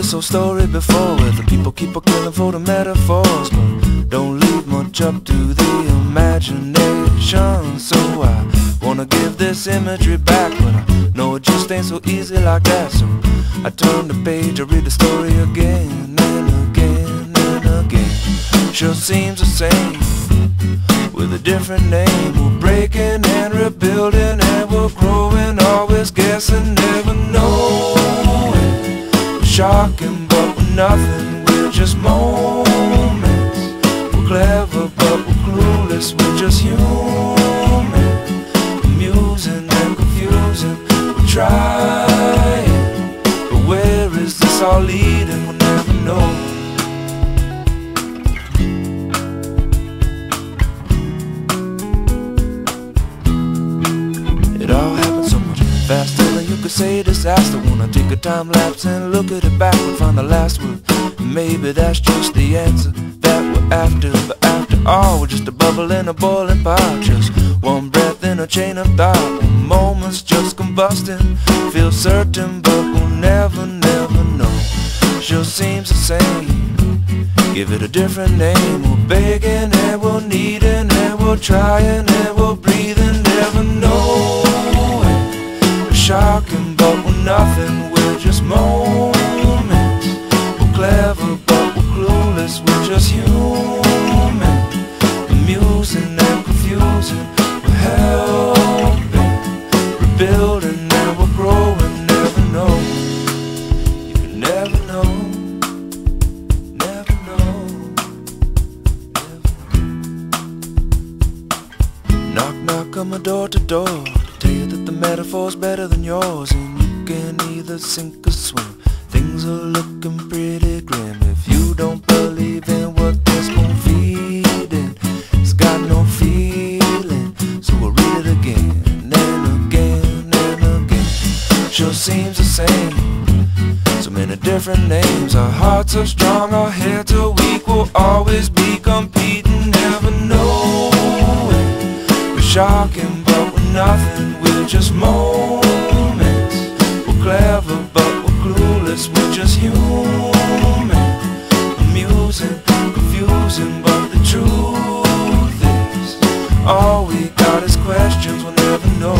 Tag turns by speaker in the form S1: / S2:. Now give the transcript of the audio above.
S1: this whole story before, where the people keep on killing for the metaphors, but don't leave much up to the imagination. So I wanna give this imagery back, but I know it just ain't so easy like that. So I turn the page, I read the story again and again and again. Sure seems the same with a different name. We're breaking and rebuilding, and we're growing, always guessing, never knowing. We're shocking, but we're nothing, we're just moments. We're clever, but we're clueless, we're just human. Amusing and confusing, we're trying, but where is this all leading? We'll never know. It all happened so much faster than you could say disaster. Wanna take a time lapse and look at it back and find the last word. Maybe that's just the answer that we're after. But after all, we're just a bubble in a boiling pot, just one breath in a chain of thought. Moments just combusting, feel certain, but we'll never, never know. Sure seems the same, give it a different name. We're begging and we're needing and we're trying and we're breathing, never knowing. We're shocking, but we're nothing, we're just moments. We're clever, but we're clueless, we're just human. Amusing and confusing, we're helping, rebuilding and we're growing, never know. You can never know. Knock, knock on my door to door to tell you that the metaphor's better than yours, and you can either sink or swim. Things are looking pretty grim. If you don't believe in what this spoon feeding, it's got no feeling. So we'll read it again and again and again. Sure seems the same, so many different names. Our hearts are strong, our heads are weak. We'll always be competing, never knowing. Shocking, but we're nothing, we're just moments. We're clever, but we're clueless, we're just human. Amusing, confusing, but the truth is all we got is questions, we'll never know.